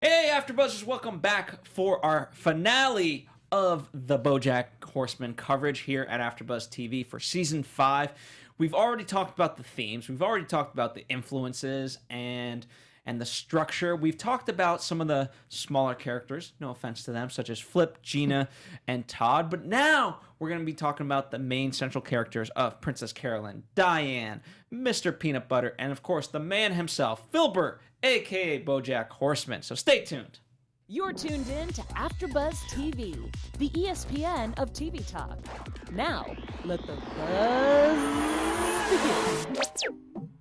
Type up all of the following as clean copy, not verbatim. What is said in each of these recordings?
Hey, AfterBuzzers, welcome back for our finale of the Bojack Horseman coverage here at AfterBuzz TV for Season 5. We've already talked about the themes. We've already talked about the influences and the structure. We've talked about some of the smaller characters, no offense to them, such as Flip, Gina, and Todd. But now we're going to be talking about the main central characters of Princess Carolyn, Diane, Mr. Peanutbutter, and of course the man himself, Filbert, aka Bojack Horseman. So stay tuned. You're tuned in to AfterBuzz TV, the ESPN of TV talk. Now, let the buzz begin.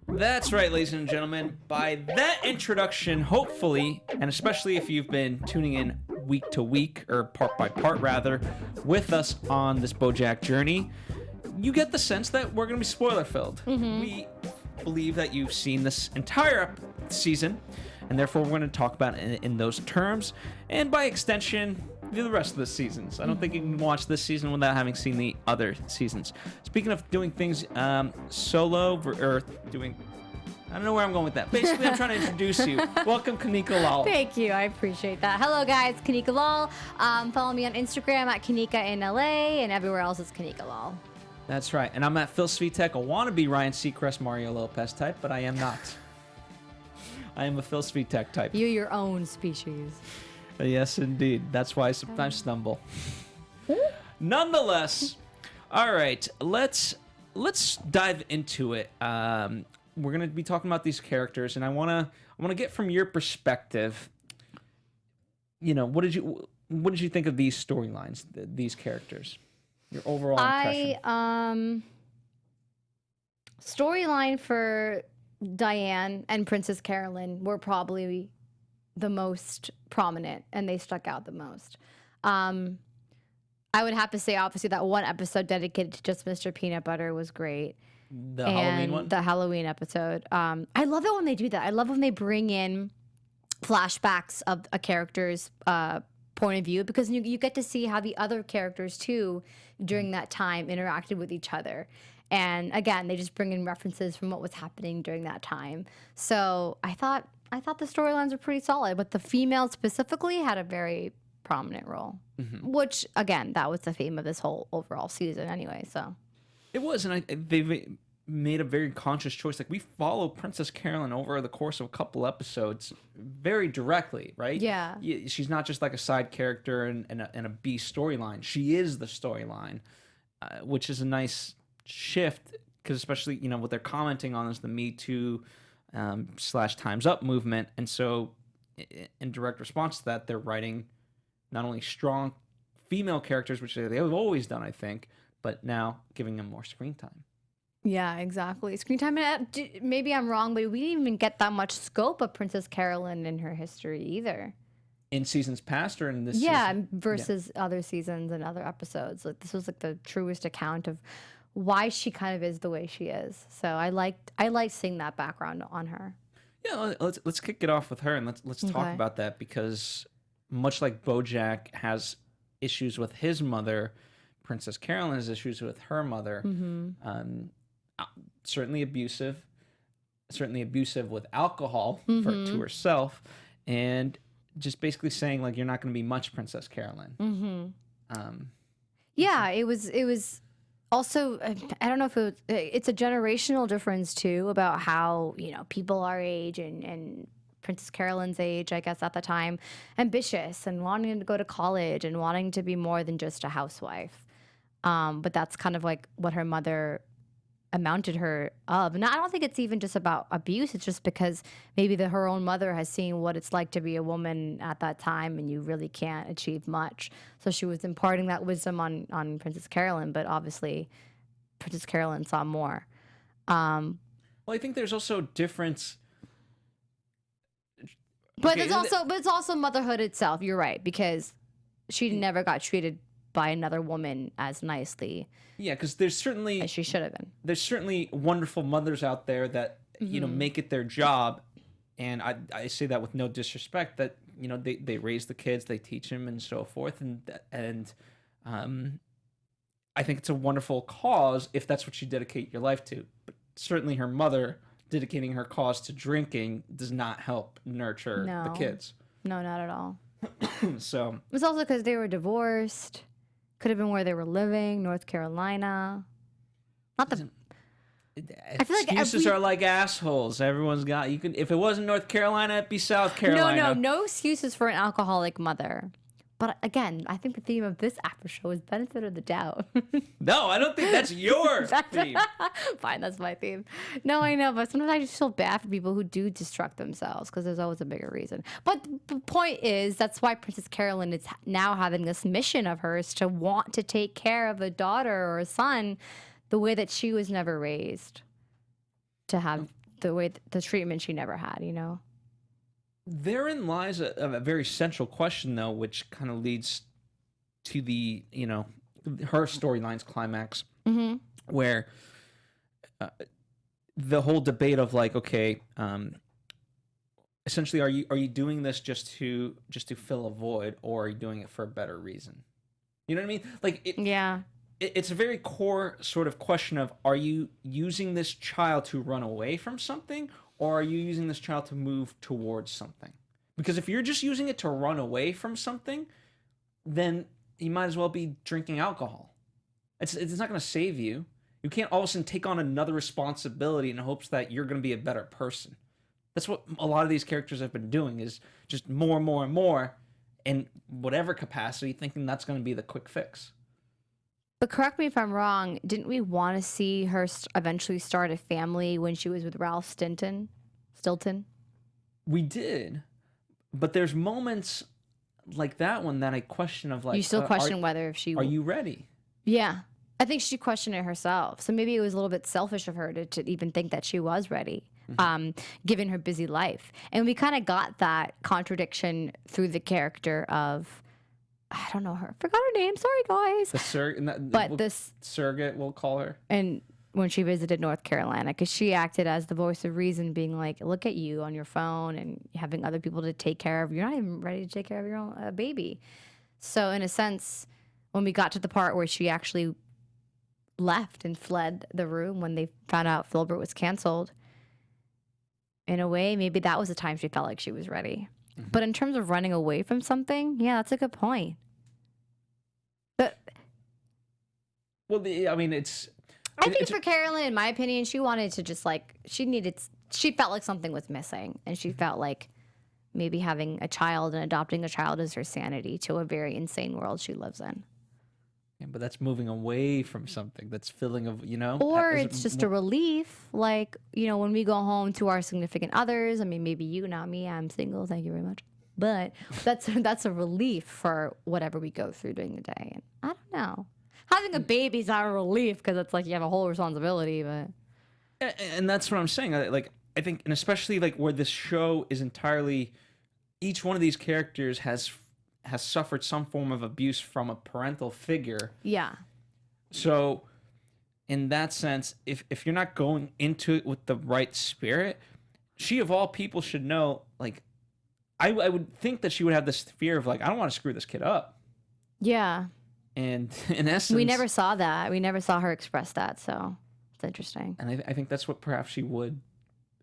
That's right, ladies and gentlemen. By that introduction, hopefully, and especially if you've been tuning in week to week, or part by part rather, with us on this Bojack journey, you get the sense that we're going to be spoiler-filled. We believe that you've seen this entire season, and therefore we're going to talk about it in those terms, and by extension, the rest of the seasons. I don't think you can watch this season without having seen the other seasons. Speaking of doing things solo, or doing... I don't know where I'm going with that. Basically, I'm trying to introduce you. Welcome, Kanika Lal. Thank you. I appreciate that. Hello, guys. Kanika Lal. Follow me on Instagram at Kanika in LA, and everywhere else is Kanika Lal. That's right. And I'm at Phil Svitek, a wannabe Ryan Seacrest, Mario Lopez type, but I am not. I am a Phil Svitek type. You're your own species. Yes, indeed. That's why I sometimes stumble. Nonetheless, all right, let's dive into it. We're gonna be talking about these characters, and I wanna get from your perspective. You know, what did you think of these storylines, these characters? Your overall impression. Storyline for Diane and Princess Carolyn were probably the most prominent, and they stuck out the most. I would have to say, obviously, that one episode dedicated to just Mr. Peanutbutter was great. The Halloween one? The Halloween episode. I love it when they do that. I love when they bring in flashbacks of a character's point of view, because you get to see how the other characters, too, during that time interacted with each other. And, again, they just bring in references from what was happening during that time. So I thought the storylines were pretty solid, but the females specifically had a very prominent role, which, again, that was the theme of this whole overall season anyway, so. It was, and they've made a very conscious choice. Like, we follow Princess Carolyn over the course of a couple episodes very directly, right? Yeah. She's not just like a side character and a B storyline. She is the storyline, which is a nice shift, because especially, you know, what they're commenting on is the Me Too / Time's Up movement. And so in direct response to that, they're writing not only strong female characters, which they've always done, I think, but now giving them more screen time. Yeah, exactly. Screen time. Maybe I'm wrong, but we didn't even get that much scope of Princess Carolyn in her history either. In seasons past or in this season? Versus other seasons and other episodes. Like, this was like the truest account of why she kind of is the way she is. So I liked seeing that background on her. Yeah, let's kick it off with her, and let's talk about that, because much like Bojack has issues with his mother, Princess Carolyn has issues with her mother. Certainly abusive with alcohol to herself, and just basically saying, like, you're not going to be much Princess Carolyn. Yeah, it was also, I don't know if it's a generational difference too, about how, you know, people our age and Princess Carolyn's age, I guess, at the time, ambitious and wanting to go to college and wanting to be more than just a housewife. But that's kind of like what her mother amounted her of. And I don't think it's even just about abuse. It's just because maybe her own mother has seen what it's like to be a woman at that time, and you really can't achieve much. So she was imparting that wisdom on Princess Carolyn, but obviously Princess Carolyn saw more. Well, I think there's also difference. But it's also motherhood itself. You're right, because she never got treated by another woman as nicely. Yeah, because there's certainly, as she should have been. There's certainly wonderful mothers out there that you know, make it their job, and I say that with no disrespect, that, you know, they raise the kids, they teach them, and so forth, and I think it's a wonderful cause if that's what you dedicate your life to. But certainly her mother dedicating her cause to drinking does not help nurture the kids. No, not at all. So It was also because they were divorced. Could have been where they were living, North Carolina. Not the. I feel like excuses are like assholes. Everyone's got you can. If it wasn't North Carolina, it'd be South Carolina. No excuses for an alcoholic mother. But again, I think the theme of this after show is benefit of the doubt. No, I don't think that's your theme. Fine, that's my theme. No, I know, but sometimes I just feel bad for people who do destruct themselves because there's always a bigger reason. But the point is, that's why Princess Carolyn is now having this mission of hers to want to take care of a daughter or a son the way that she was never raised, to have the treatment she never had, you know? Therein lies a very central question, though, which kind of leads to the, her storyline's climax, where the whole debate of like, okay, essentially, are you doing this just to fill a void, or are you doing it for a better reason? You know what I mean? Like, it's a very core sort of question of, are you using this child to run away from something, or are you using this child to move towards something? Because if you're just using it to run away from something, then you might as well be drinking alcohol. It's not going to save you. You can't all of a sudden take on another responsibility in hopes that you're going to be a better person. That's what a lot of these characters have been doing, is just more and more and more in whatever capacity, thinking that's going to be the quick fix. But correct me if I'm wrong, didn't we want to see her eventually start a family when she was with Ralph Stilton? We did. But there's moments like that one that I question of like... You still question whether if she... Are you ready? Yeah. I think she questioned it herself. So maybe it was a little bit selfish of her to even think that she was ready, given her busy life. And we kind of got that contradiction through the character of... I don't know her. Forgot her name. Sorry, guys. The surrogate, we'll call her. And when she visited North Carolina, because she acted as the voice of reason, being like, look at you on your phone and having other people to take care of. You're not even ready to take care of your own baby. So in a sense, when we got to the part where she actually left and fled the room when they found out Filbert was canceled, in a way, maybe that was the time she felt like she was ready. Mm-hmm. But in terms of running away from something, yeah, that's a good point. But I mean, I think for Carolyn, in my opinion, she wanted to just like, she felt like something was missing. And she felt like maybe having a child and adopting a child is her sanity to a very insane world she lives in. Yeah, but that's moving away from something that's filling of, Or it's just a relief. Like, when we go home to our significant others, I mean, maybe you, not me, I'm single, thank you very much. But that's a relief for whatever we go through during the day. And I don't know. Having a baby's not a relief because it's like you have a whole responsibility, but... And that's what I'm saying. Like, I think, and especially like where this show is entirely... Each one of these characters has suffered some form of abuse from a parental figure. Yeah. So, in that sense, if you're not going into it with the right spirit, she of all people should know, like, I would think that she would have this fear of, like, I don't want to screw this kid up. Yeah. And in essence... We never saw that. We never saw her express that, so it's interesting. And I think that's what perhaps she would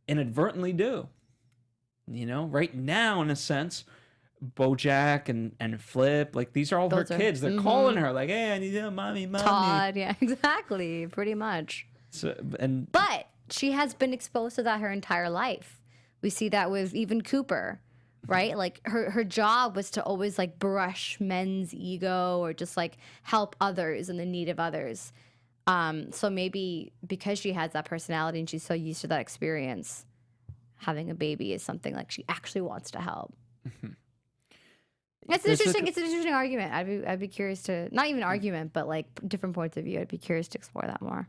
inadvertently do. Right now, in a sense... Bojack and Flip, like these are all her kids. They're calling her like, "Hey, I need you, mommy." Todd, yeah, exactly, pretty much. But she has been exposed to that her entire life. We see that with even Cooper, right? Like her job was to always like brush men's ego or just like help others in the need of others. So maybe because she has that personality and she's so used to that experience, having a baby is something like she actually wants to help. Mm-hmm. It's an interesting argument. I'd be curious to, not even argument, but like different points of view. I'd be curious to explore that more.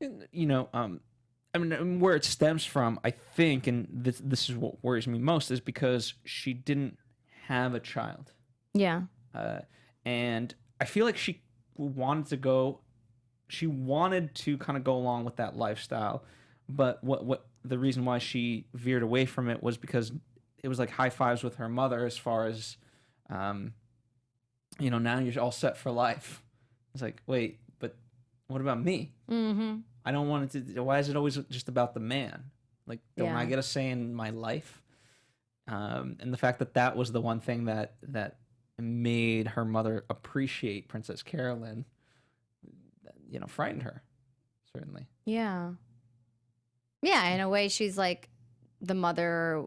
I mean, where it stems from, I think, and this is what worries me most, is because she didn't have a child. Yeah. And I feel like she wanted to kind of go along with that lifestyle, but what the reason why she veered away from it was because it was like high fives with her mother as far as, now you're all set for life. It's like, wait, but what about me? Mm-hmm. I don't want it to. Why is it always just about the man? Like, don't I get a say in my life? And the fact that that was the one thing that made her mother appreciate Princess Carolyn, frightened her, certainly. Yeah. Yeah, in a way, she's like the mother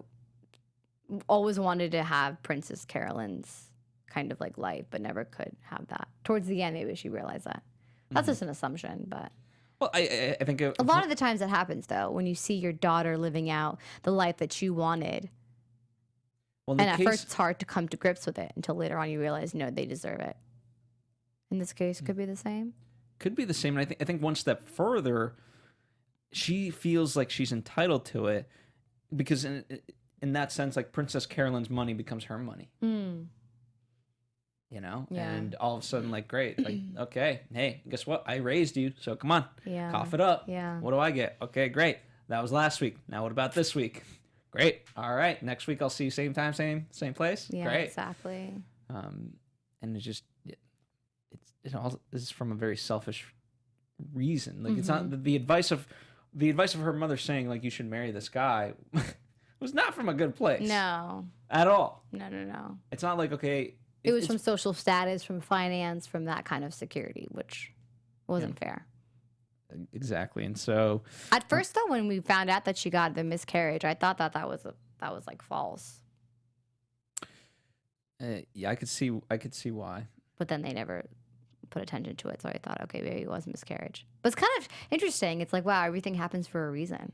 always wanted to have Princess Carolyn's kind of like life, but never could have that. Towards the end, maybe she realized that. That's just an assumption, but. Well, I think a lot of the times that happens, though, when you see your daughter living out the life that you wanted. Well, and at first, it's hard to come to grips with it until later on you realize, no, they deserve it. In this case, could be the same. Could be the same. And I think one step further, she feels like she's entitled to it because in that sense, like Princess Carolyn's money becomes her money. Yeah. And all of a sudden, like, great, like, okay, hey, guess what? I raised you, so come on, cough it up. Yeah. What do I get? Okay, great. That was last week. Now what about this week? Great. All right. Next week I'll see you same time, same place. Yeah, great. Exactly. And it's just it all is from a very selfish reason. Like it's not the advice of her mother saying like you should marry this guy was not from a good place. No. At all. No. It's not like okay. It was from social status, from finance, from that kind of security, which wasn't fair. Exactly. And so at first, though, when we found out that she got the miscarriage, I thought that was like false. Yeah, I could see why. But then they never put attention to it, so I thought, okay, maybe it was a miscarriage. But it's kind of interesting. It's like, wow, everything happens for a reason.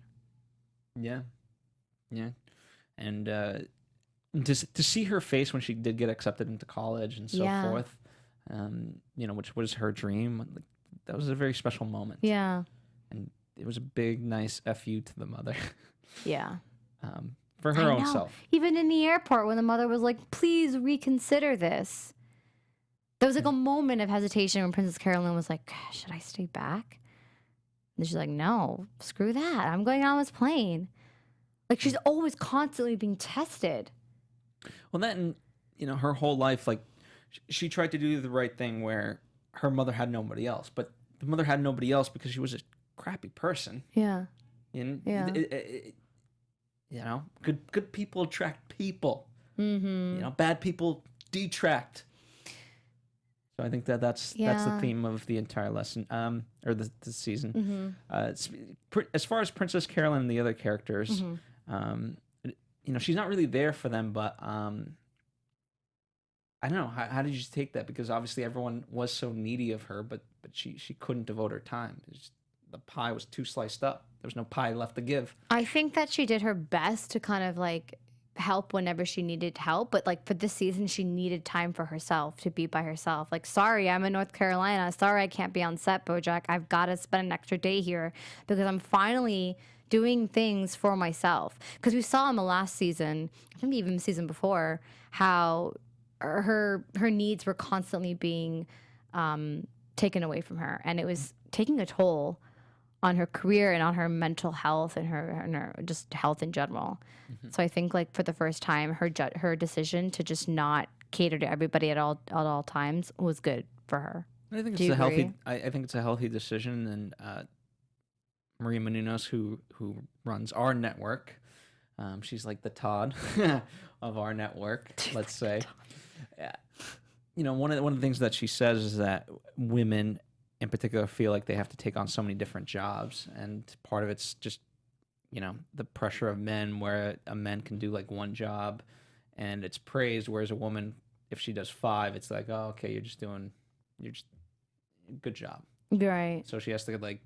Yeah. And to see her face when she did get accepted into college and so forth, which was her dream. Like, that was a very special moment. Yeah. And it was a big, nice FU to the mother. Yeah. For her own self. Even in the airport when the mother was like, please reconsider this. There was like a moment of hesitation when Princess Carolyn was like, should I stay back? And she's like, no, screw that. I'm going on this plane. Like she's always constantly being tested. Well, that and, her whole life, like she tried to do the right thing where her mother had nobody else, but the mother had nobody else because she was a crappy person. Yeah. And good people attract people. Bad people detract. So I think that's the theme of the entire lesson, or the season. As far as Princess Carolyn and the other characters, she's not really there for them, but I don't know. How did you take that? Because obviously everyone was so needy of her, but she couldn't devote her time. The pie was too sliced up. There was no pie left to give. I think that she did her best to kind of like help whenever she needed help. But like for this season, she needed time for herself to be by herself. Like, sorry, I'm in North Carolina. Sorry, I can't be on set, Bojack. I've got to spend an extra day here because I'm finally doing things for myself. Because we saw in the last season, I think even the season before, how her needs were constantly being taken away from her, and it was taking a toll on her career and on her mental health and her just health in general. So I think like for the first time, her decision to just not cater to everybody at all times was good for her. I think it's healthy. I think it's a healthy decision, and Maria Menounos, who runs our network, she's like the Todd of our network, let's say. One of the things that she says is that women in particular feel like they have to take on so many different jobs, and part of it's just the pressure of men, where a man can do like one job and it's praised, whereas a woman, if she does 5, it's like, oh, okay, you're just good job, right? So she has to like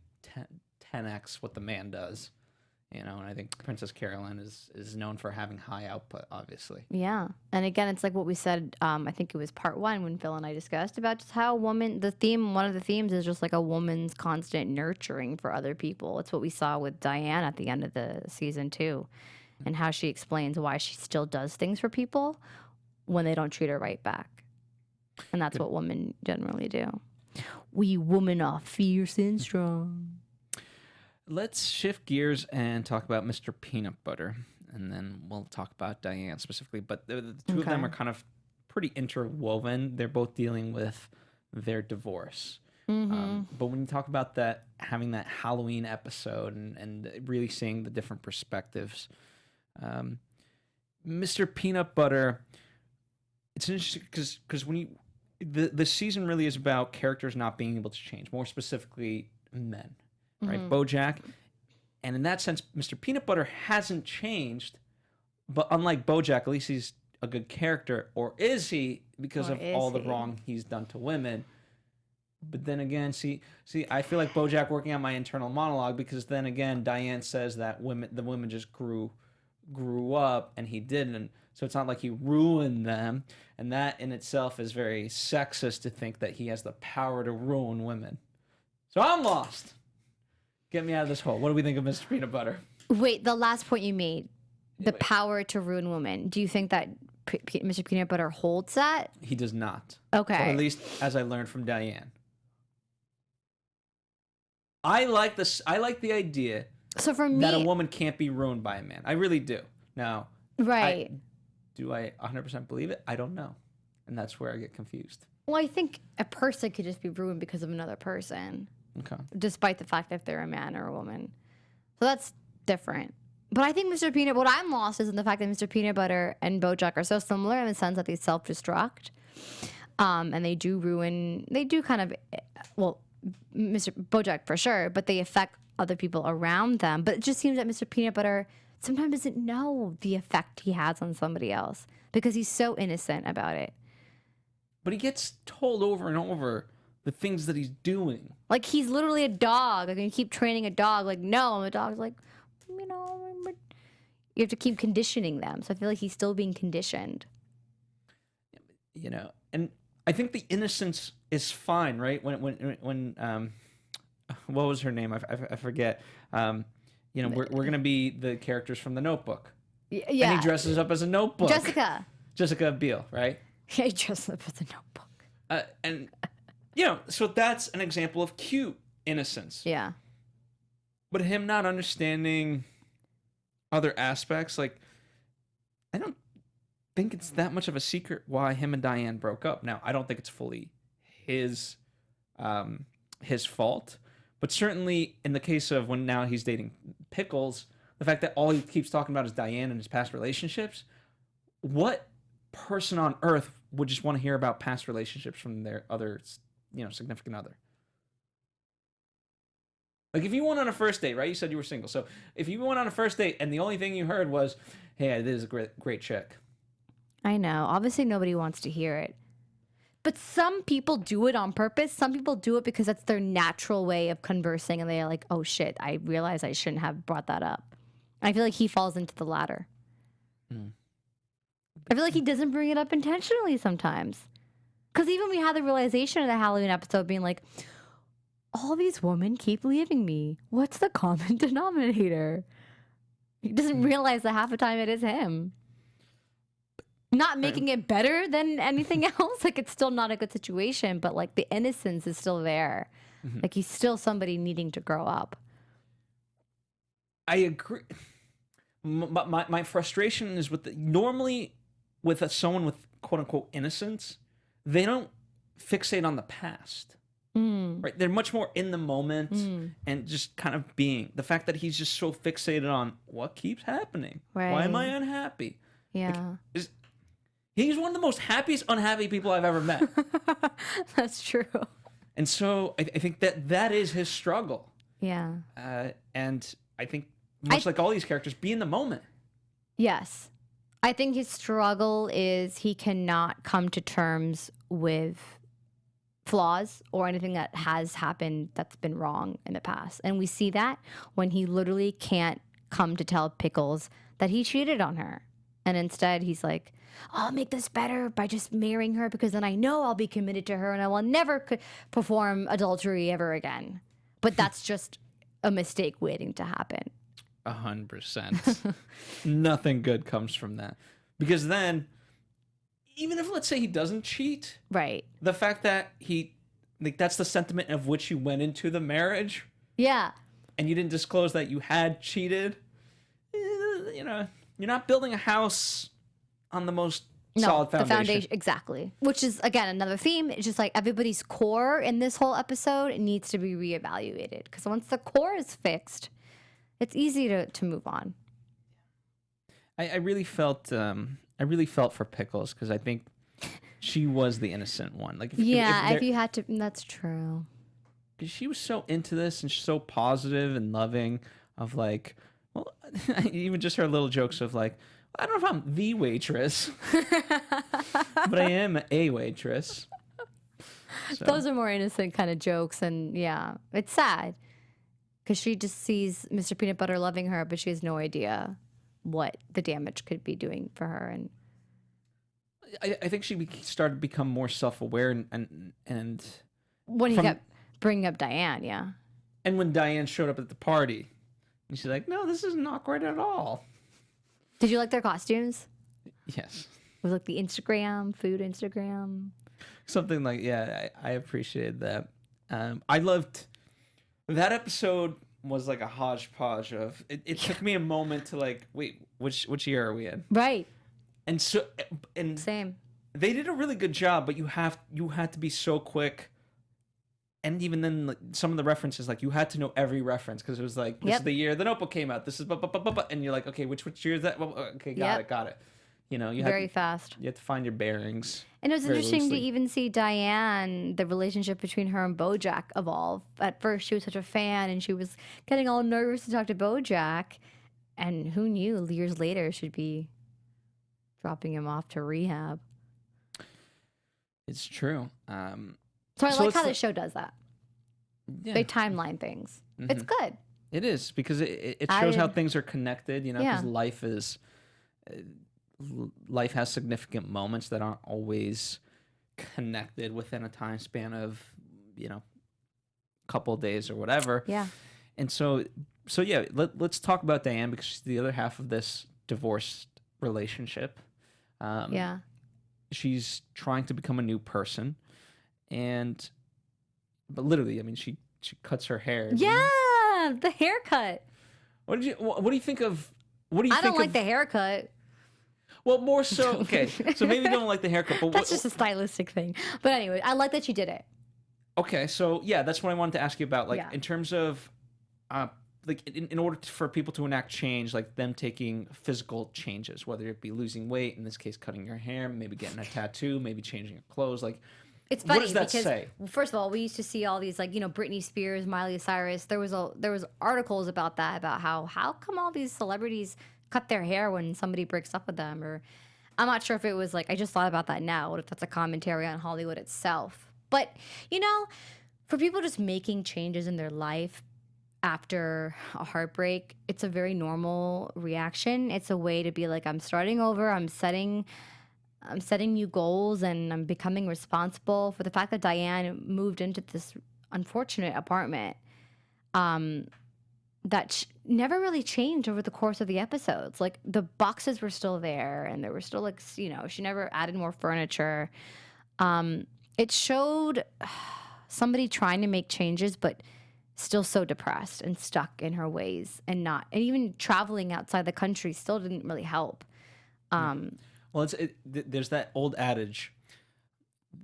10x what the man does. And I think Princess Carolyn is known for having high output, obviously. Yeah. And again, it's like what we said, I think it was part 1 when Phil and I discussed about just how one of the themes is just like a woman's constant nurturing for other people. It's what we saw with Diane at the end of the season 2, and how she explains why she still does things for people when they don't treat her right back. And that's what women generally do. We women are fierce and strong. Let's shift gears and talk about Mr. Peanutbutter, and then we'll talk about Diane specifically. But the two of them are kind of pretty interwoven. They're both dealing with their divorce. But when you talk about that, having that Halloween episode and really seeing the different perspectives, Mr. Peanutbutter, it's interesting because when you the season really is about characters not being able to change, more specifically men, right? Bojack, and in that sense, Mr. Peanutbutter hasn't changed, but unlike Bojack, at least he's a good character, or is he because of all the wrong he's done to women? But then again, see, I feel like Bojack working on my internal monologue, because then again, Diane says that the women just grew up and he didn't. So it's not like he ruined them, and that in itself is very sexist to think that he has the power to ruin women. So I'm lost. Get me out of this hole. What do we think of Mr. Peanutbutter? Wait, the last point you made, the power to ruin women. Do you think that Mr. Peanutbutter holds that? He does not. Okay. Or at least as I learned from Diane. I like this. I like the idea so for me, that a woman can't be ruined by a man. I really do. Now, right. Do I 100% believe it? I don't know. And that's where I get confused. Well, I think a person could just be ruined because of another person. Okay. Despite the fact that they're a man or a woman. So that's different. But I think what I'm lost is in the fact that Mr. Peanutbutter and Bojack are so similar in the sense that they self-destruct. And they do kind of, well, Mr. Bojack for sure, but they affect other people around them. But it just seems that Mr. Peanutbutter sometimes doesn't know the effect he has on somebody else because he's so innocent about it. But he gets told over and over the things that he's doing. Like, he's literally a dog. Like, you keep training a dog. Like, no, and the dog's like, you have to keep conditioning them. So I feel like he's still being conditioned. And I think the innocence is fine, right? When what was her name? I forget. We're gonna be the characters from The Notebook. Yeah. And he dresses up as a notebook. Jessica Biel, right? Yeah, he dresses up as a notebook. And so that's an example of cute innocence. Yeah. But him not understanding other aspects, like, I don't think it's that much of a secret why him and Diane broke up. Now, I don't think it's fully his fault, but certainly in the case of when now he's dating Pickles, the fact that all he keeps talking about is Diane and his past relationships, what person on earth would just want to hear about past relationships from their other, significant other? Like, if you went on a first date, right? You said you were single. So if you went on a first date and the only thing you heard was, hey, this is a great chick. I know. Obviously, nobody wants to hear it. But some people do it on purpose. Some people do it because that's their natural way of conversing. And they're like, oh, shit, I realize I shouldn't have brought that up. I feel like he falls into the latter. I feel like he doesn't bring it up intentionally sometimes. Because even we had the realization in the Halloween episode being like, all these women keep leaving me. What's the common denominator? He doesn't realize that half the time it is him. Not making it better than anything else. Like, it's still not a good situation, but like the innocence is still there. Like, he's still somebody needing to grow up. I agree. My frustration is normally with someone with quote unquote innocence, they don't fixate on the past. Right? They're much more in the moment and just kind of being. The fact that he's just so fixated on what keeps happening. Right. Why am I unhappy? Yeah. Like, he's one of the most happiest unhappy people I've ever met. That's true. And so I think that is his struggle. Yeah. And I think much like all these characters, be in the moment. Yes. I think his struggle is he cannot come to terms with flaws or anything that has happened that's been wrong in the past. And we see that when he literally can't come to tell Pickles that he cheated on her. And instead he's like, I'll make this better by just marrying her because then I know I'll be committed to her and I will never perform adultery ever again. But that's just a mistake waiting to happen. 100%. Nothing good comes from that. Because then, even if, let's say, he doesn't cheat, right? The fact that that's the sentiment of which you went into the marriage. Yeah. And you didn't disclose that you had cheated. You're not building a house on the most solid foundation. The foundation, exactly. Which is, again, another theme. It's just like everybody's core in this whole episode needs to be reevaluated. Because once the core is fixed, it's easy to move on. I really felt for Pickles because I think she was the innocent one. Like, if you had to, that's true. Because she was so into this and so positive and loving of like, well, even just her little jokes of like, I don't know if I'm the waitress, but I am a waitress. So. Those are more innocent kind of jokes, and yeah, it's sad because she just sees Mr. Peanutbutter loving her, but she has no idea what the damage could be doing for her. And I think she started to become more self-aware and when he kept bringing up Diane, yeah. And when Diane showed up at the party, and she's like, "No, this isn't awkward at all." Did you like their costumes? Yes. It was like the food Instagram. Something like, yeah, I appreciated that. I loved that episode. Was like a hodgepodge of it took me a moment to like, wait, which year are we in? Right. And so same. They did a really good job, but you had to be so quick. And even then, like, some of the references, like you had to know every reference because it was like, this is the year The Notebook came out. This is and you're like, okay, which year is that? Well, okay, got it. You know, very fast. You have to find your bearings. And it was interesting to even see Diane, the relationship between her and Bojack evolve. At first, she was such a fan, and she was getting all nervous to talk to Bojack. And who knew, years later, she'd be dropping him off to rehab. It's true. So I like how the show does that. Yeah. They timeline things. Mm-hmm. It's good. It is, because it shows how things are connected, you know, because life has significant moments that aren't always connected within a time span of, you know, a couple of days or whatever. Yeah. And so yeah, let's talk about Diane because she's the other half of this divorced relationship. Yeah. She's trying to become a new person, but literally, I mean, she cuts her hair. Yeah, the haircut. What do you think of? I don't like the haircut. Well, more so, okay. So maybe you don't like the haircut, but that's just a stylistic thing. But anyway, I like that she did it. Okay, so yeah, that's what I wanted to ask you about. Like, in terms of, like, in order for people to enact change, like them taking physical changes, whether it be losing weight, in this case, cutting your hair, maybe getting a tattoo, maybe changing your clothes, like. It's funny what does that because, say? First of all, we used to see all these, like, you know, Britney Spears, Miley Cyrus. There was articles about that, about how come all these celebrities cut their hair when somebody breaks up with them, or I'm not sure if it was like, I just thought about that now. What if that's a commentary on Hollywood itself? But, you know, for people just making changes in their life after a heartbreak, it's a very normal reaction. It's a way to be like, I'm starting over. I'm setting new goals, and I'm becoming responsible. For the fact that Diane moved into this unfortunate apartment that never really changed over the course of the episodes. Like, the boxes were still there, and there were still, like, you know, she never added more furniture. It showed somebody trying to make changes, but still so depressed and stuck in her ways, and even traveling outside the country still didn't really help. Well, there's that old adage.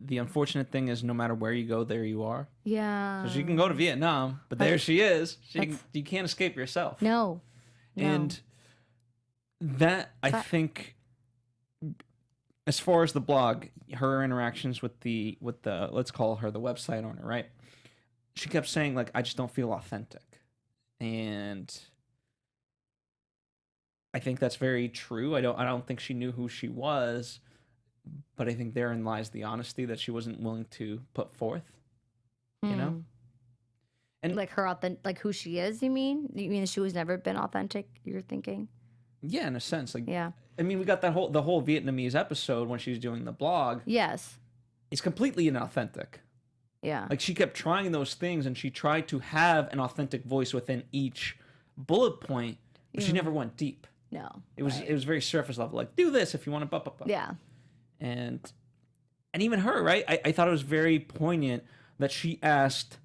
The unfortunate thing is, no matter where you go, there you are. Yeah. So she can go to Vietnam, but there she is. You can't escape yourself. No. And that, I think, as far as the blog, her interactions with the let's call her the website owner, right? She kept saying, like, I just don't feel authentic. And I think that's very true. I don't think she knew who she was, but I think therein lies the honesty that she wasn't willing to put forth. You know? And like like who she is, you mean? You mean she was never been authentic, you're thinking? Yeah, in a sense. Like, yeah. I mean, we got the whole Vietnamese episode when she was doing the blog. Yes. It's completely inauthentic. Yeah. Like, she kept trying those things, and she tried to have an authentic voice within each bullet point, but she never went deep. No. It was very surface level. Like, do this if you want to Yeah. And even her, right? I thought it was very poignant that she asked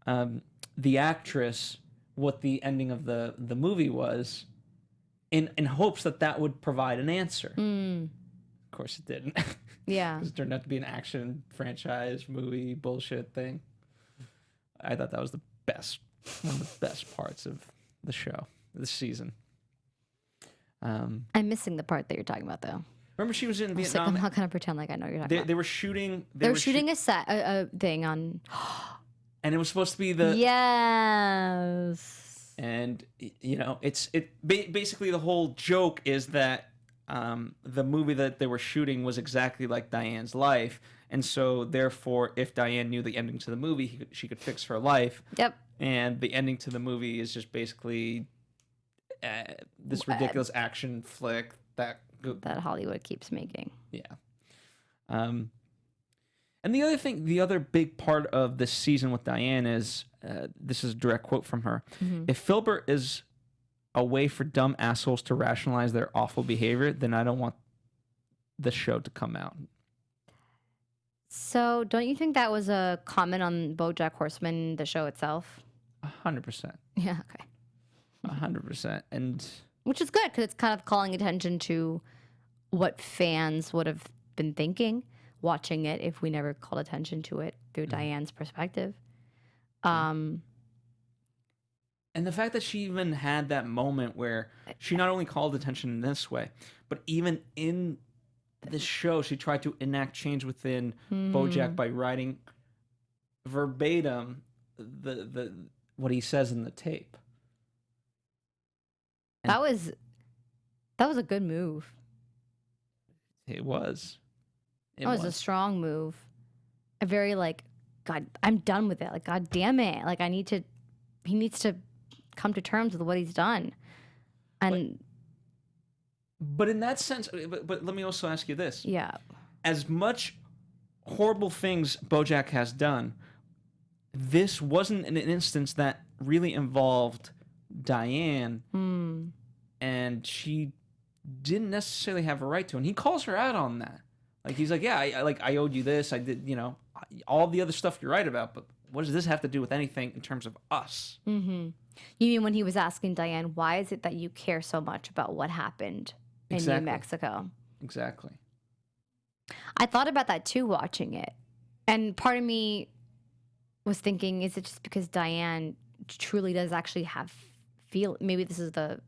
the actress what the ending of the movie was in hopes that would provide an answer. Of course it didn't. Yeah. It turned out to be an action franchise movie bullshit thing. I thought that was one of the best parts of the show, this season. I'm missing the part that you're talking about, though. Remember, she was in Like, Vietnam. I'm not gonna pretend like I know what you're talking about. They were shooting. They were shooting a thing on. And it was supposed to be the. Yes. And basically the whole joke is that the movie that they were shooting was exactly like Diane's life, and so therefore, if Diane knew the ending to the movie, she could fix her life. Yep. And the ending to the movie is just basically this ridiculous action flick that Hollywood keeps making. Yeah. And the other big part of this season with Diane is, this is a direct quote from her. Mm-hmm. If Filbert is a way for dumb assholes to rationalize their awful behavior, then I don't want the show to come out. So, don't you think that was a comment on Bojack Horseman, the show itself? 100%. Yeah, okay. 100%. And which is good, because it's kind of calling attention to what fans would have been thinking watching it if we never called attention to it through Diane's perspective. And the fact that she even had that moment where she not only called attention in this way, but even in this show, she tried to enact change within Bojack by writing verbatim the what he says in the tape. And that was a good move. It was. That was a strong move. A very God, I'm done with it. Like, God damn it. Like, he needs to come to terms with what he's done. And but in that sense, but let me also ask you this. Yeah. As much horrible things Bojack has done, this wasn't an instance that really involved Diane, and she didn't necessarily have a right to. And he calls her out on that. Like, he's like, yeah, I owed you this. I did, all the other stuff you're right about, but what does this have to do with anything in terms of us? Mm-hmm. You mean when he was asking Diane, why is it that you care so much about what happened in New Mexico? Exactly. I thought about that too, watching it. And part of me was thinking, is it just because Diane truly does actually have maybe this is the,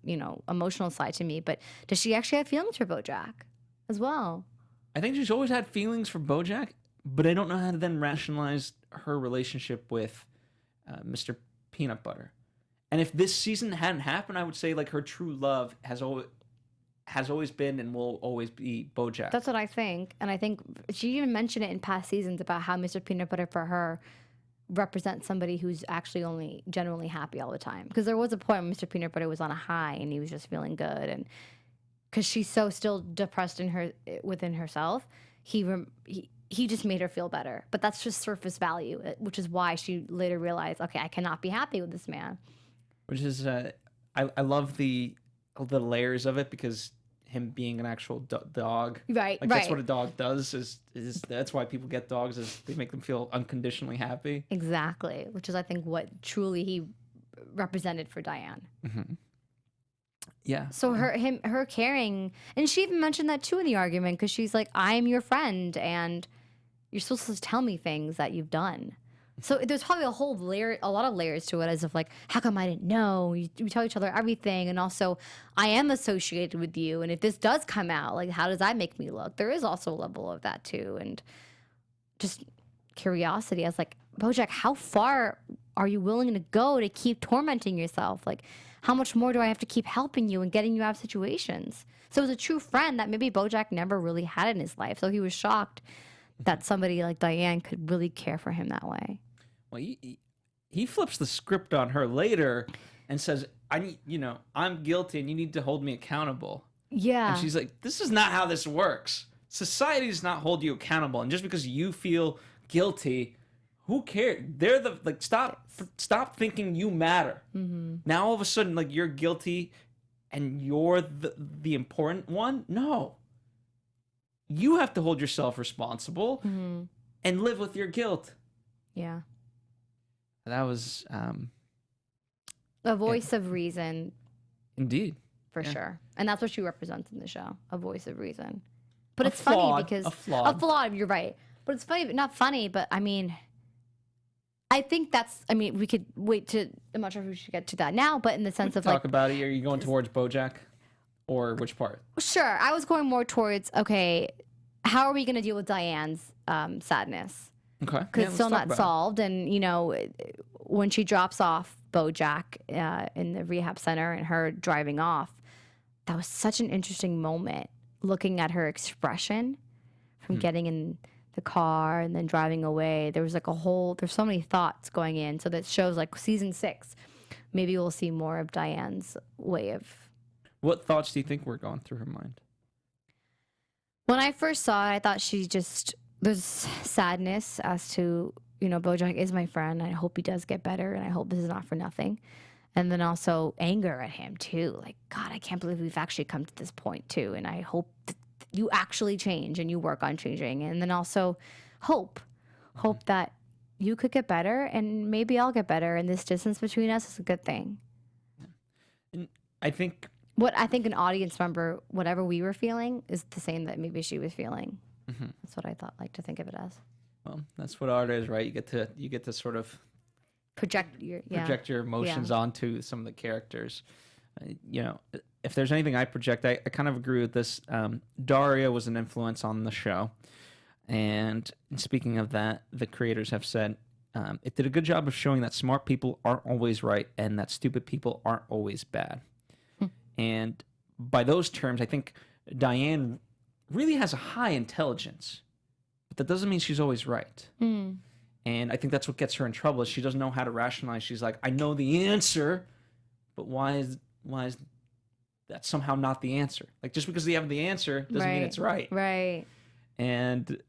emotional side to me, but does she actually have feelings for Bojack as well? I think she's always had feelings for Bojack, but I don't know how to then rationalize her relationship with Mr. Peanutbutter. And if this season hadn't happened, I would say her true love has always been and will always be Bojack. That's what I think. And I think she even mentioned it in past seasons about how Mr. Peanutbutter for her represents somebody who's actually only genuinely happy all the time. Because there was a point when Mr. Peanutbutter was on a high and he was just feeling good, and because she's so still depressed within herself, he just made her feel better. But that's just surface value, which is why she later realized, okay, I cannot be happy with this man. Which is, I love the layers of it, because him being an actual dog, right? That's what a dog does. Is that's why people get dogs, is they make them feel unconditionally happy. Exactly, which is I think what truly he represented for Diane. Mm-hmm. Yeah. So her caring, and she even mentioned that too in the argument, because she's like, I'm your friend, and you're supposed to tell me things that you've done. So there's probably a lot of layers to it, as if how come I didn't know? We tell each other everything, and also I am associated with you, and if this does come out, how does that make me look? There is also a level of that too, and just curiosity. I was like, Bojack, how far are you willing to go to keep tormenting yourself? How much more do I have to keep helping you and getting you out of situations? So it was a true friend that maybe Bojack never really had in his life. So he was shocked that somebody like Diane could really care for him that way. Well, he flips the script on her later and says, I'm guilty and you need to hold me accountable. Yeah. And she's like, this is not how this works. Society does not hold you accountable. And just because you feel guilty, who cares? They're stop thinking you matter. Mm-hmm. Now all of a sudden, you're guilty and you're the important one. No. You have to hold yourself responsible and live with your guilt. Yeah. That was a voice of reason. Indeed. For sure. And that's what she represents in the show, a voice of reason. But it's flawed, funny because... A flawed, you're right. But it's funny, not funny, but I think we could wait to... I'm not sure if we should get to that now, but in the sense of talk about it. Are you going towards Bojack? or which part? Sure. I was going more towards, okay, how are we going to deal with Diane's sadness? Okay. Because it's still not solved. And, you know, when she drops off Bojack in the rehab center and her driving off, that was such an interesting moment, looking at her expression from getting in the car and then driving away. There was like there's so many thoughts going in. So that shows like season 6, maybe we'll see more of Diane's way of. What thoughts do you think were going through her mind? When I first saw it, I thought there's sadness as to, you know, Bojack is my friend. I hope he does get better, and I hope this is not for nothing. And then also anger at him, too. Like, God, I can't believe we've actually come to this point, too. And I hope that you actually change and you work on changing. And then also hope that you could get better, and maybe I'll get better. And this distance between us is a good thing. And I think... What I think an audience member, whatever we were feeling, is the same that maybe she was feeling. Mm-hmm. That's what I like to think of it as. Well, that's what art is, right? You get to sort of project your emotions onto some of the characters. You know, if there's anything I project, I kind of agree with this. Daria was an influence on the show, and speaking of that, the creators have said it did a good job of showing that smart people aren't always right and that stupid people aren't always bad. And by those terms, I think Diane really has a high intelligence, but that doesn't mean she's always right. And I think that's what gets her in trouble, is she doesn't know how to rationalize. She's like, I know the answer, but why is that somehow not the answer? Like, just because you have the answer doesn't mean it's right. Right. And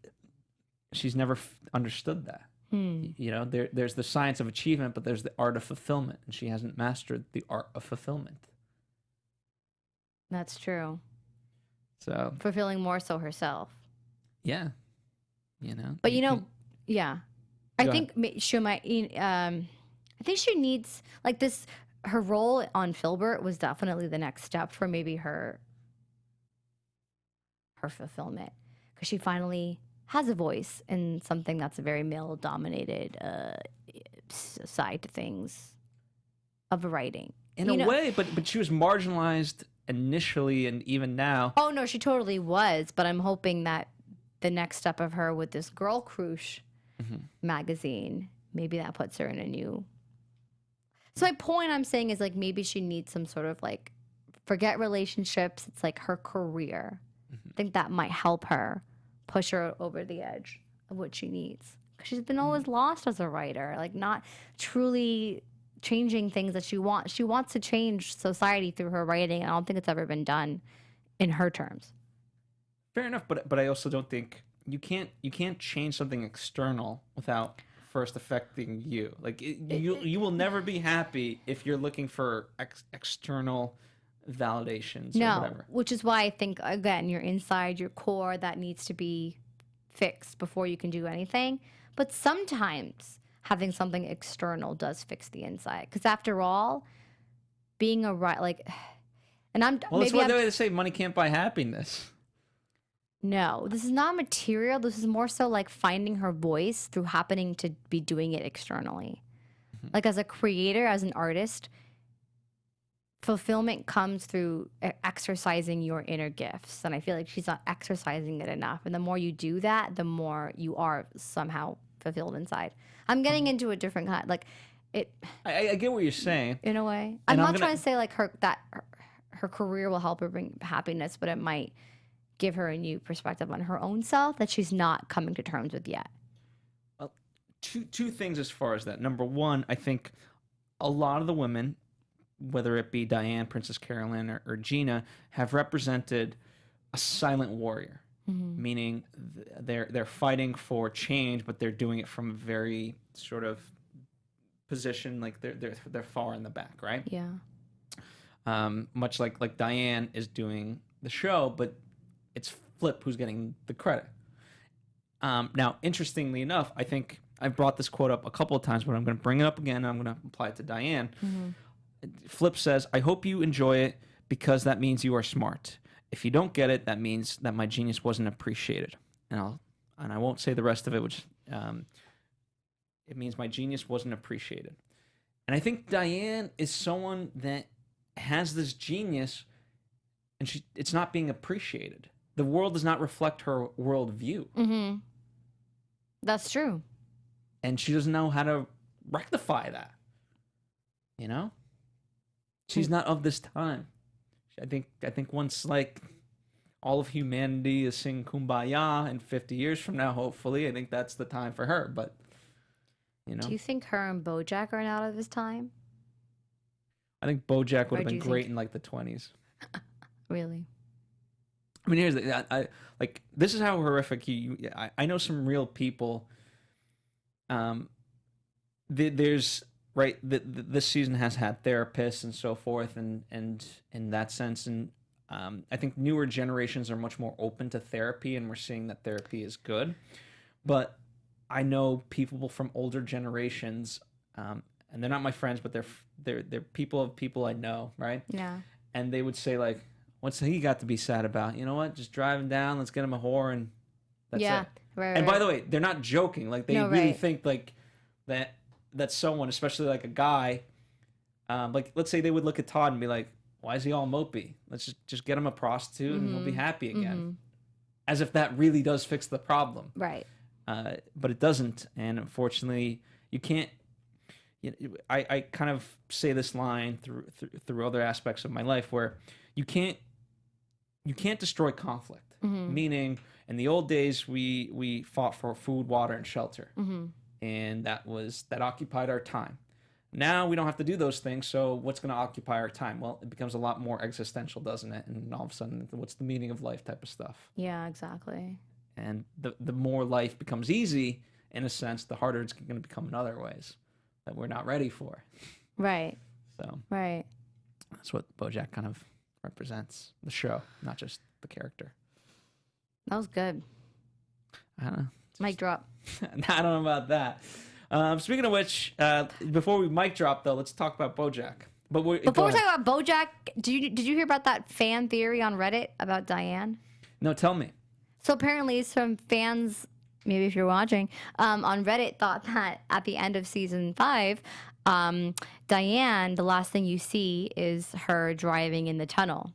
she's never understood that. You know, there's the science of achievement, but there's the art of fulfillment, and she hasn't mastered the art of fulfillment. That's true. So fulfilling more so herself. Yeah. You know. But yeah. I think she might. I think she needs like this. Her role on Filbert was definitely the next step for maybe her fulfillment, because she finally has a voice in something that's a very male-dominated side to things of writing. In a way, but she was marginalized initially, and even now. Oh no, she totally was. But I'm hoping that the next step of her with this Girl Crush magazine, maybe that puts her in a new. So my point I'm saying is, like, maybe she needs some sort of, like, forget relationships. It's like her career. I think that might help her push her over the edge of what she needs. Because she's been always lost as a writer, like not truly changing things that she wants. She wants to change society through her writing, and I don't think it's ever been done in her terms. Fair enough, but I also don't think you can't change something external without first affecting you. Like you will never be happy if you're looking for external validations or whatever. Which is why I think, again, your inside, your core, that needs to be fixed before you can do anything. But sometimes having something external does fix the inside, because after all, being a that's why they say money can't buy happiness. No, this is not material. This is more so like finding her voice through happening to be doing it externally. Like, as a creator, as an artist, fulfillment comes through exercising your inner gifts, and I feel like she's not exercising it enough. And the more you do that, the more you are somehow fulfilled inside. I'm getting into a different kind, like it. I get what you're saying in a way. I'm not trying to say like her career will help her bring happiness, but it might give her a new perspective on her own self that she's not coming to terms with yet. Well, two things as far as that. Number one, I think a lot of the women, whether it be Diane, Princess Carolyn, or Gina, have represented a silent warrior, meaning they're fighting for change, but they're doing it from a very sort of position, like they're far in the back, right? Yeah. Much like Diane is doing the show, but it's Flip who's getting the credit. Now, interestingly enough, I think I've brought this quote up a couple of times, but I'm going to bring it up again, and I'm going to apply it to Diane. Flip says, "I hope you enjoy it because that means you are smart. If you don't get it, that means that my genius wasn't appreciated." And I won't say the rest of it, which it means my genius wasn't appreciated. And I think Diane is someone that has this genius, and it's not being appreciated. The world does not reflect her worldview. That's true. And she doesn't know how to rectify that. You know? She's not of this time. I think once like all of humanity is singing Kumbaya in 50 years from now, hopefully, I think that's the time for her. But you know, do you think her and Bojack are out of his time? I think Bojack would have do been you great think- in like the 20s. Really? I mean, here's the I like this is how horrific I know some real people. There's right. This season has had therapists and so forth, and in that sense, and I think newer generations are much more open to therapy, and we're seeing that therapy is good. But I know people from older generations, and they're not my friends, but they're people I know, right? Yeah. And they would say like, "What's he got to be sad about? You know what? Just drive him down. Let's get him a whore, and that's Yeah. it." Right. And by the way, they're not joking. Like they No, really right. think like that someone, especially like a guy, like let's say they would look at Todd and be like, "Why is he all mopey? Let's just get him a prostitute and he'll be happy again," as if that really does fix the problem. Right. But it doesn't, and unfortunately, you can't. I kind of say this line through other aspects of my life where you can't destroy conflict. Meaning, in the old days, we fought for food, water, and shelter, and that occupied our time. Now we don't have to do those things, so what's going to occupy our time? Well, it becomes a lot more existential, doesn't it? And all of a sudden, what's the meaning of life type of stuff. Yeah, exactly. And the more life becomes easy, in a sense, the harder it's going to become in other ways that we're not ready for. Right. So Right. that's what Bojack kind of represents, the show, not just the character. That was good. I don't know. Mic drop. I don't know about that. Speaking of which, before we mic drop, though, let's talk about Bojack. Before Before we talk about Bojack, did you hear about that fan theory on Reddit about Diane? No, tell me. So apparently some fans, maybe if you're watching, on Reddit thought that at the end of season 5, Diane, the last thing you see is her driving in the tunnel.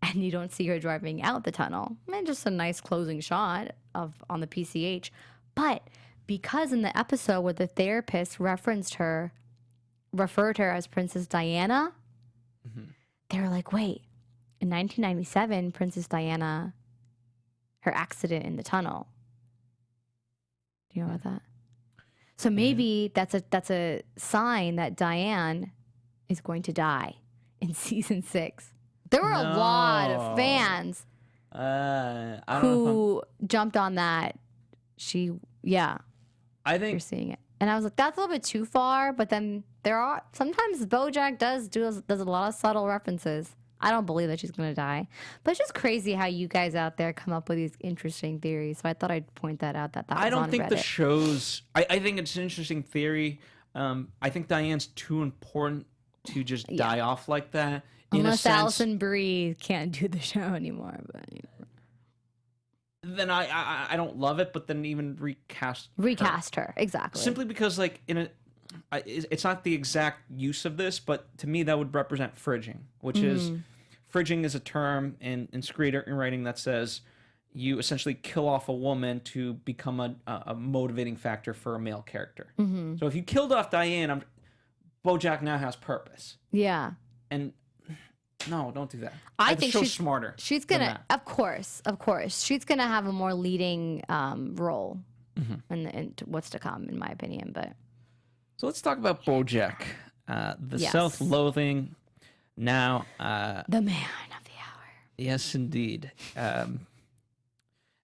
And you don't see her driving out the tunnel. And just a nice closing shot on the PCH. But because in the episode where the therapist referred her as Princess Diana, they were like, wait, in 1997, Princess Diana, her accident in the tunnel. Do you know about that? So maybe that's a sign that Diane is going to die in season 6. There were a lot of fans I don't know who jumped on that. I You're think seeing it. And I was like, that's a little bit too far. But then sometimes Bojack does a lot of subtle references. I don't believe that she's going to die. But it's just crazy how you guys out there come up with these interesting theories. So I thought I'd point that out. That was I don't on think Reddit. the show's. I think it's an interesting theory. I think Diane's too important to just die off like that. Unless Allison Brie can't do the show anymore. But then I don't love it. But then even recast her. Exactly. simply because like it's not the exact use of this, but to me that would represent fridging, which is fridging is a term in screenwriting that says you essentially kill off a woman to become a motivating factor for a male character. So if you killed off Diane, Bojack now has purpose. Yeah. And no, don't do that. I The think show's smarter. She's than gonna, that. of course, she's gonna have a more leading role in what's to come, in my opinion. But So let's talk about Bojack, the Yes. self-loathing. Now, the man of the hour. yes, indeed.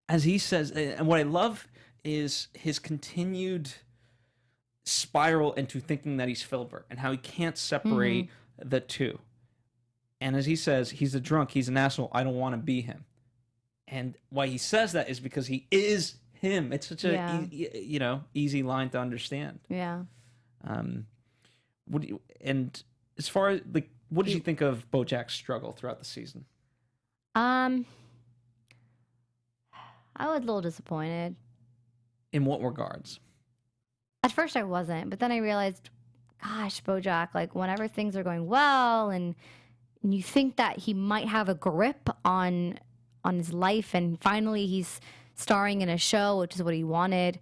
As he says, and what I love is his continued spiral into thinking that he's Filbert and how he can't separate the two. And as he says, he's a drunk, he's an asshole, I don't want to be him. And why he says that is because he is him. It's such a easy line to understand. Yeah. And as far as like, what did you think of Bojack's struggle throughout the season? I was a little disappointed. In what regards? At first I wasn't, but then I realized, gosh, Bojack, like whenever things are going well and and you think that he might have a grip on his life, and finally he's starring in a show, which is what he wanted.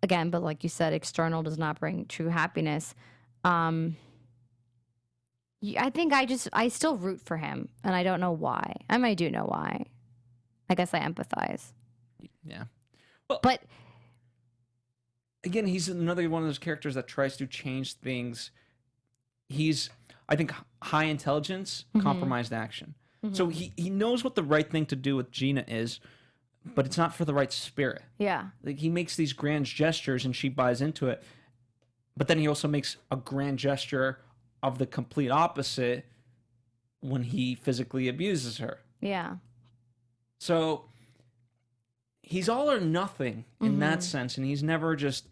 Again, but like you said, external does not bring true happiness. I think I still root for him, and I don't know why. I do know why. I guess I empathize. Yeah. Well, but again, he's another one of those characters that tries to change things. He's, I think, high intelligence, compromised action. So he knows what the right thing to do with Gina is, but it's not for the right spirit. Yeah. Like, he makes these grand gestures and she buys into it, but then he also makes a grand gesture of the complete opposite when he physically abuses her. Yeah. So he's all or nothing in that sense, and he's never just.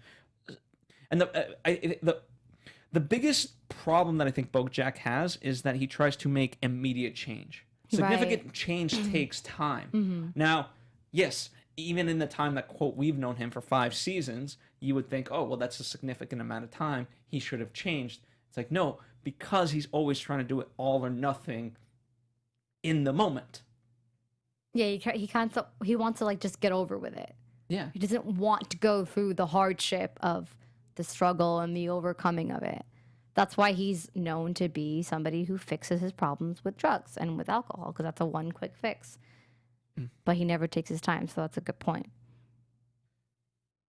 And the biggest problem that I think Bojack has is that he tries to make immediate change. Significant change takes time. Now, yes, even in the time that, quote, we've known him for 5 seasons, you would think, oh, well, that's a significant amount of time. He should have changed. It's like, no, because he's always trying to do it all or nothing in the moment. Yeah, he wants to like just get over with it. Yeah. He doesn't want to go through the hardship of the struggle and the overcoming of it. That's why he's known to be somebody who fixes his problems with drugs and with alcohol, because that's a one quick fix. But he never takes his time, so that's a good point.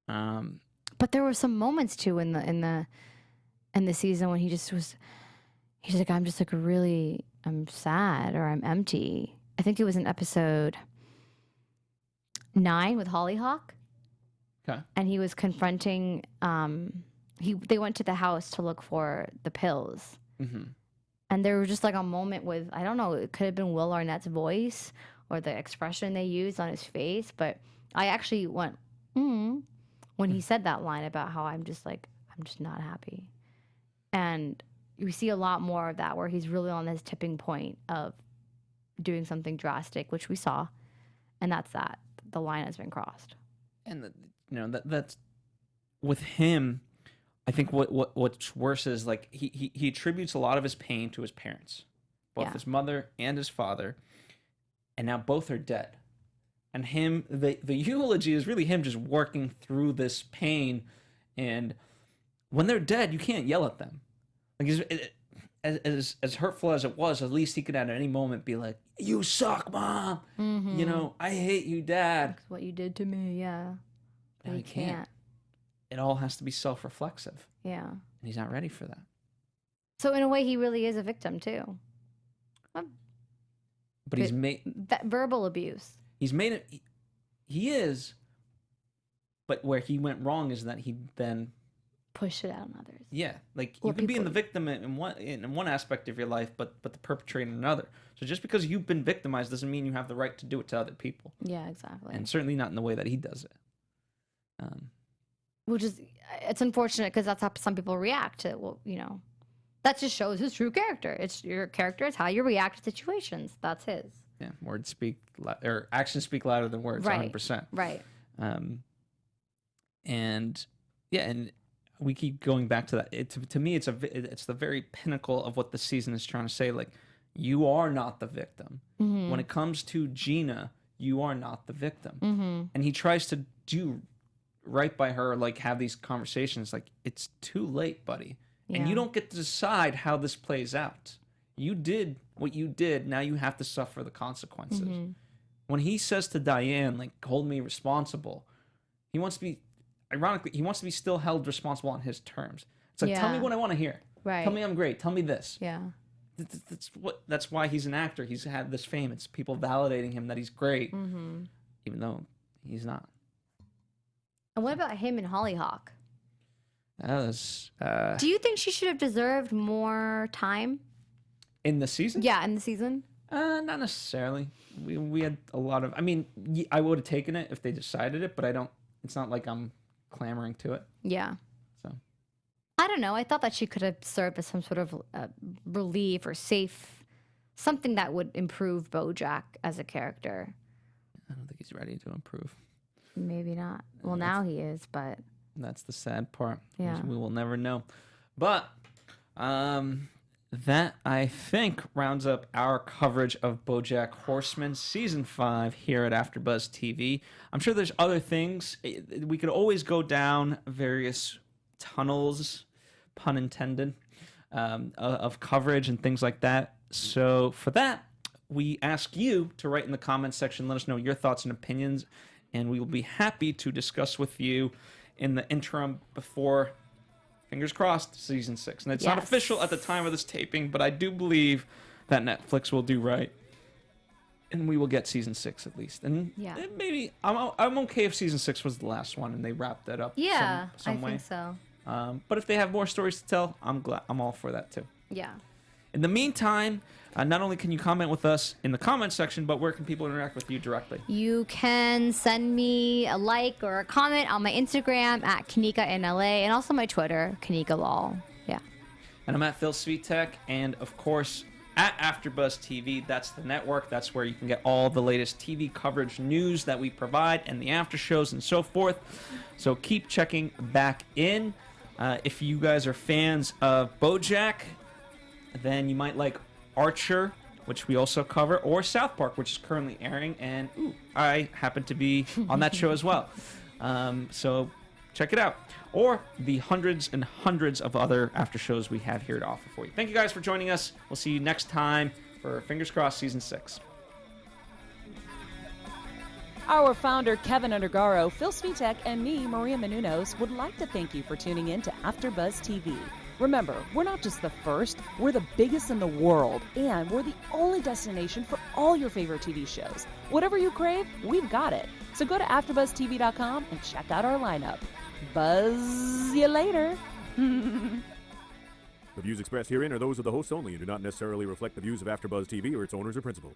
But there were some moments too in the season when he's like, I'm sad or I'm empty. I think it was in episode 9 with Hollyhock. Okay. And he was confronting they went to the house to look for the pills. And there was just like a moment with, I don't know, it could have been Will Arnett's voice or the expression they used on his face, but I actually went, when he said that line about how I'm just not happy. And we see a lot more of that where he's really on this tipping point of doing something drastic, which we saw, and that's that. The line has been crossed. And that's with him. I think what's worse is like he attributes a lot of his pain to his parents, both his mother and his father, and now both are dead. And the eulogy is really him just working through this pain, and when they're dead, you can't yell at them. Like as hurtful as it was, at least he could at any moment be like, "You suck, Mom. I hate you, Dad. What you did to me, yeah." But he can't. It all has to be self-reflexive. Yeah. And he's not ready for that. So in a way, he really is a victim too. But he's made that verbal abuse. He's made it. He is. But where he went wrong is that he then pushed it out on others. Yeah, like you can be the victim in one aspect of your life, but the perpetrator in another. So just because you've been victimized doesn't mean you have the right to do it to other people. Yeah, exactly. And certainly not in the way that he does it. Which is, it's unfortunate because that's how some people react to, that just shows his true character. It's your character. It's how you react to situations. That's his. Yeah, actions speak louder than words. Right. 100%. Right. And we keep going back to that. To me, it's the very pinnacle of what the season is trying to say. Like, you are not the victim. When it comes to Gina, you are not the victim. And he tries to do right by her, like have these conversations. Like, it's too late, buddy. Yeah. And you don't get to decide how this plays out. You did what you did. Now you have to suffer the consequences. When he says to Diane, like, hold me responsible, he wants to be, ironically, he wants to be still held responsible on his terms. It's like, tell me what I want to hear. Right. Tell me I'm great. Tell me this. Yeah. That's why he's an actor. He's had this fame. It's people validating him that he's great, even though he's not. And what about him and Hollyhock? That was. Do you think she should have deserved more time in the season? Yeah, in the season. Not necessarily. We had a lot of. I mean, I would have taken it if they decided it, but I don't. It's not like I'm clamoring to it. Yeah. So. I don't know. I thought that she could have served as some sort of relief or safe, something that would improve Bojack as a character. I don't think he's ready to improve. Maybe not. Well, now he is, but that's the sad part. Yeah. We will never know. But that, I think, rounds up our coverage of Bojack Horseman Season 5 here at AfterBuzz TV. I'm sure there's other things. We could always go down various tunnels, pun intended, of coverage and things like that. So for that, we ask you to write in the comments section, let us know your thoughts and opinions, and we will be happy to discuss with you in the interim before, fingers crossed, Season 6. And it's not official at the time of this taping, but I do believe that Netflix will do right, and we will get Season 6 at least. And maybe, I'm okay if Season 6 was the last one and they wrapped that up some way. I think so. But if they have more stories to tell, I'm all for that too. Yeah. In the meantime, not only can you comment with us in the comments section, but where can people interact with you directly? You can send me a like or a comment on my Instagram at Kanika in LA, and also my Twitter, Kanika Lal. Yeah. And I'm at Phil Svitek, and of course at AfterBuzz TV. That's the network. That's where you can get all the latest TV coverage, news that we provide, and the after shows and so forth. So keep checking back in. If you guys are fans of Bojack, then you might like Archer, which we also cover, or South Park, which is currently airing, and I happen to be on that show as well. So check it out. Or the hundreds and hundreds of other after shows we have here to offer for you. Thank you guys for joining us. We'll see you next time for Fingers Crossed Season 6. Our founder, Keven Undergaro, Phil Svitek, and me, Maria Menounos, would like to thank you for tuning in to AfterBuzz TV. Remember, we're not just the first, we're the biggest in the world, and we're the only destination for all your favorite TV shows. Whatever you crave, we've got it. So go to AfterBuzzTV.com and check out our lineup. Buzz you later. The views expressed herein are those of the hosts only and do not necessarily reflect the views of AfterBuzz TV or its owners or principals.